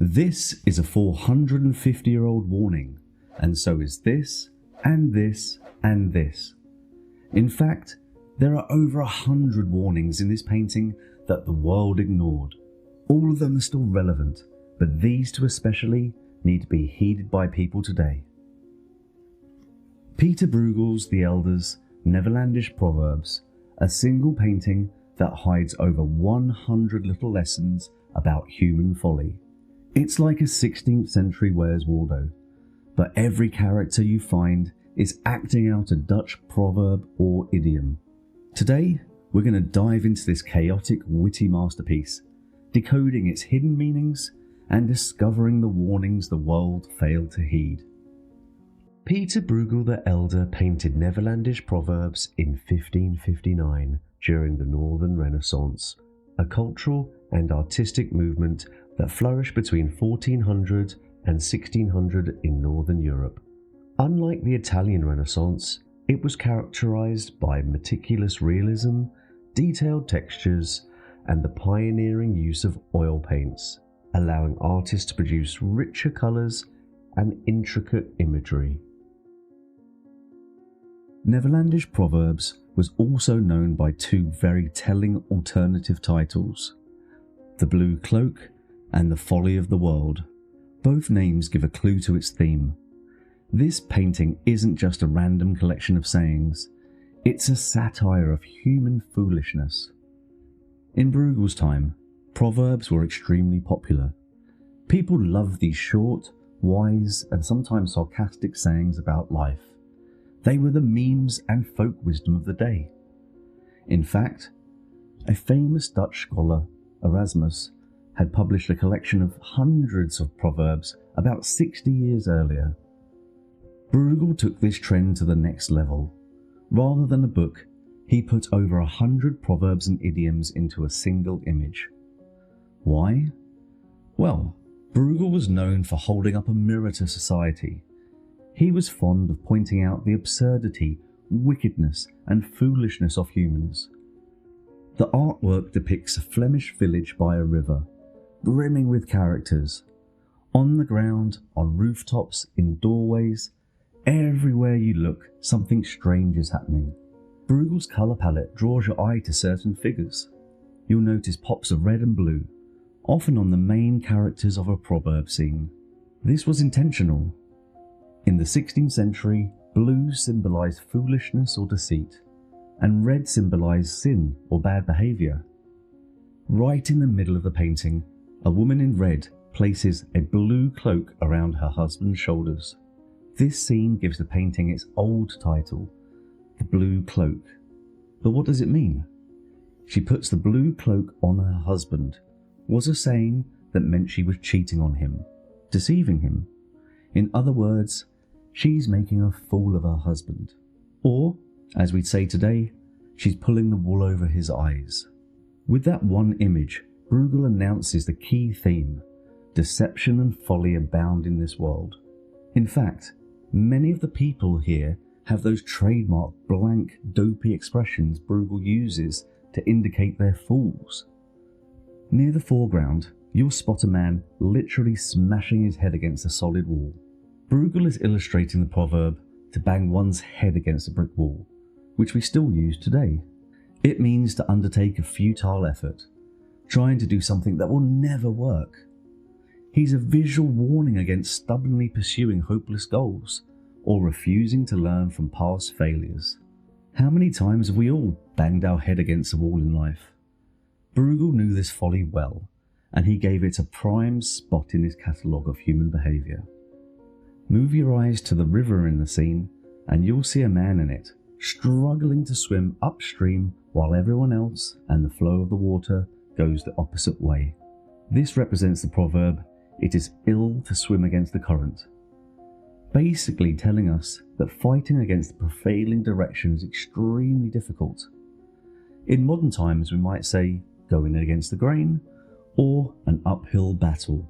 This is a 450-year-old warning, and so is this, and this, and this. In fact, there are over 100 warnings in this painting that the world ignored. All of them are still relevant, but these two especially need to be heeded by people today. Pieter Bruegel's The Elder's Netherlandish Proverbs, a single painting that hides over 100 little lessons about human folly. It's like a 16th century Where's Waldo, but every character you find is acting out a Dutch proverb or idiom. Today, we're going to dive into this chaotic, witty masterpiece, decoding its hidden meanings and discovering the warnings the world failed to heed. Pieter Bruegel the Elder painted Netherlandish Proverbs in 1559 during the Northern Renaissance, a cultural and artistic movement that flourished between 1400 and 1600 in Northern Europe. Unlike the Italian Renaissance, it was characterized by meticulous realism, detailed textures, and the pioneering use of oil paints, allowing artists to produce richer colors and intricate imagery. Netherlandish Proverbs was also known by two very telling alternative titles, The Blue Cloak and The Folly of the World. Both names give a clue to its theme. This painting isn't just a random collection of sayings, it's a satire of human foolishness. In Bruegel's time, proverbs were extremely popular. People loved these short, wise, and sometimes sarcastic sayings about life. They were the memes and folk wisdom of the day. In fact, a famous Dutch scholar, Erasmus, had published a collection of hundreds of proverbs about 60 years earlier. Bruegel took this trend to the next level. Rather than a book, he put over 100 proverbs and idioms into a single image. Why? Well, Bruegel was known for holding up a mirror to society. He was fond of pointing out the absurdity, wickedness, and foolishness of humans. The artwork depicts a Flemish village by a river, brimming with characters. On the ground, on rooftops, in doorways, everywhere you look, something strange is happening. Bruegel's colour palette draws your eye to certain figures. You'll notice pops of red and blue, often on the main characters of a proverb scene. This was intentional. In the 16th century, blue symbolised foolishness or deceit, and red symbolised sin or bad behaviour. Right in the middle of the painting, a woman in red places a blue cloak around her husband's shoulders. This scene gives the painting its old title, The Blue Cloak. But what does it mean? She puts the blue cloak on her husband was a saying that meant she was cheating on him, deceiving him. In other words, she's making a fool of her husband. Or, as we'd say today, she's pulling the wool over his eyes. With that one image, Bruegel announces the key theme: deception and folly abound in this world. In fact, many of the people here have those trademark blank, dopey expressions Bruegel uses to indicate they're fools. Near the foreground, you'll spot a man literally smashing his head against a solid wall. Bruegel is illustrating the proverb to bang one's head against a brick wall, which we still use today. It means to undertake a futile effort, trying to do something that will never work. He's a visual warning against stubbornly pursuing hopeless goals, or refusing to learn from past failures. How many times have we all banged our head against a wall in life? Bruegel knew this folly well, and he gave it a prime spot in his catalogue of human behaviour. Move your eyes to the river in the scene, and you'll see a man in it, struggling to swim upstream while everyone else and the flow of the water goes the opposite way. This represents the proverb, "It is ill to swim against the current," basically telling us that fighting against the prevailing direction is extremely difficult. In modern times, we might say going against the grain or an uphill battle.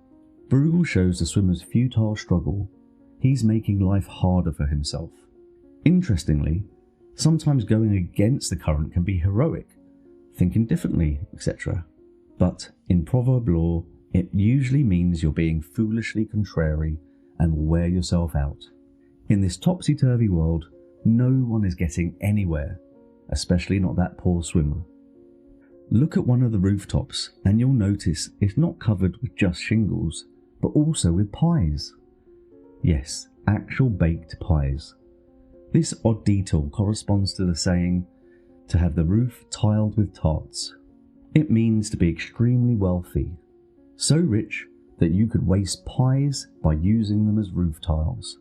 Bruegel shows the swimmer's futile struggle. He's making life harder for himself. Interestingly, sometimes going against the current can be heroic, thinking differently, etc. But in proverb lore, It usually means you're being foolishly contrary and will wear yourself out. In this topsy-turvy world, no one is getting anywhere, especially not that poor swimmer. Look at one of the rooftops and you'll notice it's not covered with just shingles, but also with pies. Yes, actual baked pies. This odd detail corresponds to the saying, to have the roof tiled with tarts. It means to be extremely wealthy, so rich that you could waste pies by using them as roof tiles.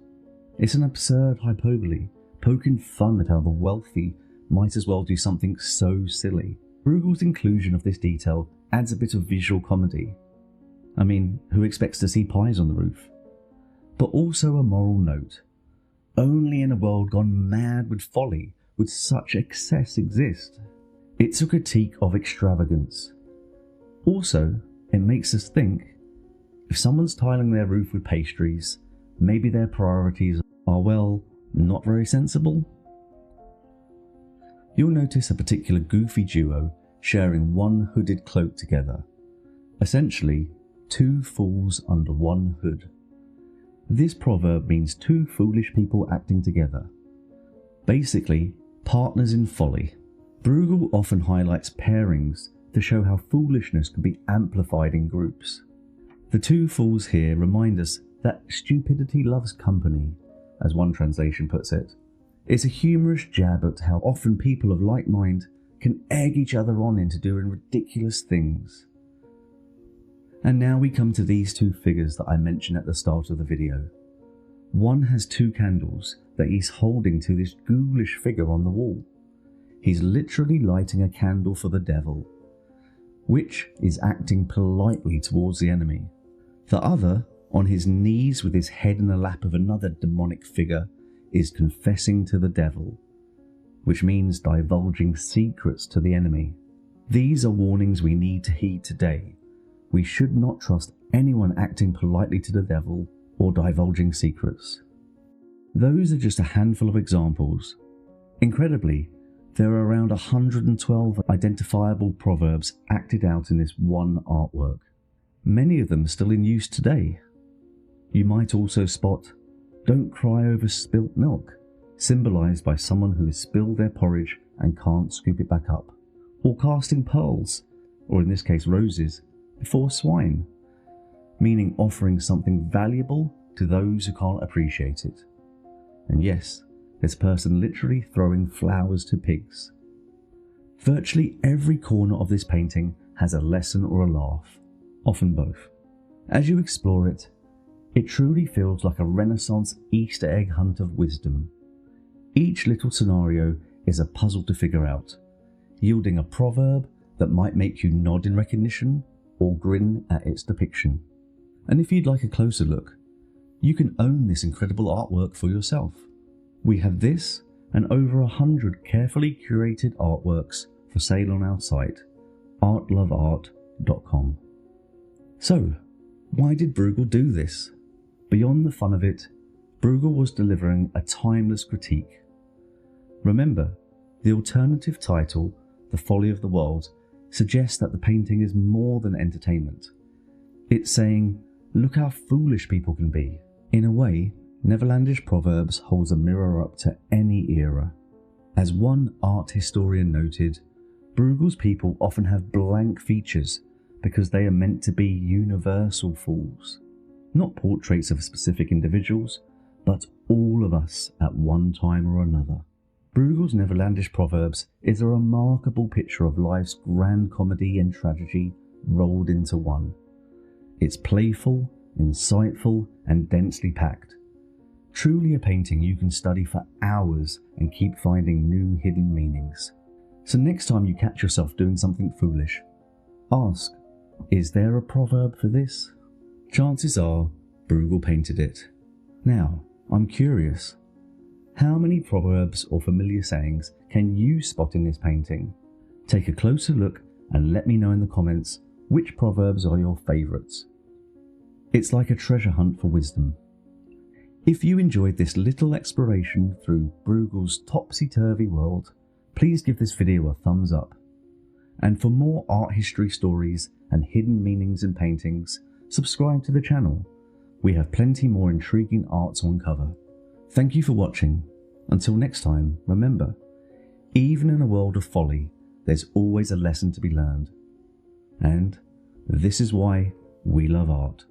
It's an absurd hyperbole, poking fun at how the wealthy might as well do something so silly. Bruegel's inclusion of this detail adds a bit of visual comedy. I mean, who expects to see pies on the roof? But also a moral note. Only in a world gone mad with folly would such excess exist. It's a critique of extravagance. Also, it makes us think, if someone's tiling their roof with pastries, maybe their priorities are, well, not very sensible. You'll notice a particular goofy duo sharing one hooded cloak together. Essentially, two fools under one hood. This proverb means two foolish people acting together. Basically, partners in folly. Bruegel often highlights pairings to show how foolishness can be amplified in groups. The two fools here remind us that stupidity loves company, as one translation puts it. It's a humorous jab at how often people of like mind can egg each other on into doing ridiculous things. And now we come to these two figures that I mentioned at the start of the video. One has two candles that he's holding to this ghoulish figure on the wall. He's literally lighting a candle for the devil, which is acting politely towards the enemy. The other, on his knees with his head in the lap of another demonic figure, is confessing to the devil, which means divulging secrets to the enemy. These are warnings we need to heed today. We should not trust anyone acting politely to the devil or divulging secrets. Those are just a handful of examples. Incredibly, there are around 112 identifiable proverbs acted out in this one artwork. Many of them still in use today. You might also spot, "Don't cry over spilt milk," symbolised by someone who has spilled their porridge and can't scoop it back up. Or casting pearls, or in this case roses, before swine, meaning offering something valuable to those who can't appreciate it. And yes, this person literally throwing flowers to pigs. Virtually every corner of this painting has a lesson or a laugh, often both. As you explore it, it truly feels like a Renaissance Easter egg hunt of wisdom. Each little scenario is a puzzle to figure out, yielding a proverb that might make you nod in recognition or grin at its depiction. And if you'd like a closer look, you can own this incredible artwork for yourself. We have this and over 100 carefully curated artworks for sale on our site, artloveart.com. So, why did Bruegel do this? Beyond the fun of it, Bruegel was delivering a timeless critique. Remember, the alternative title, The Folly of the World, suggests that the painting is more than entertainment. It's saying, look how foolish people can be. In a way, Netherlandish Proverbs holds a mirror up to any era. As one art historian noted, Bruegel's people often have blank features because they are meant to be universal fools. Not portraits of specific individuals, but all of us at one time or another. Bruegel's Netherlandish Proverbs is a remarkable picture of life's grand comedy and tragedy rolled into one. It's playful, insightful, and densely packed. Truly a painting you can study for hours and keep finding new hidden meanings. So next time you catch yourself doing something foolish, ask, is there a proverb for this? Chances are Bruegel painted it. Now, I'm curious, how many proverbs or familiar sayings can you spot in this painting? Take a closer look and let me know in the comments which proverbs are your favourites. It's like a treasure hunt for wisdom. If you enjoyed this little exploration through Bruegel's topsy-turvy world, please give this video a thumbs up. And for more art history stories and hidden meanings in paintings, subscribe to the channel. We have plenty more intriguing art to uncover. Thank you for watching. Until next time, remember, even in a world of folly, there's always a lesson to be learned. And this is why we love art.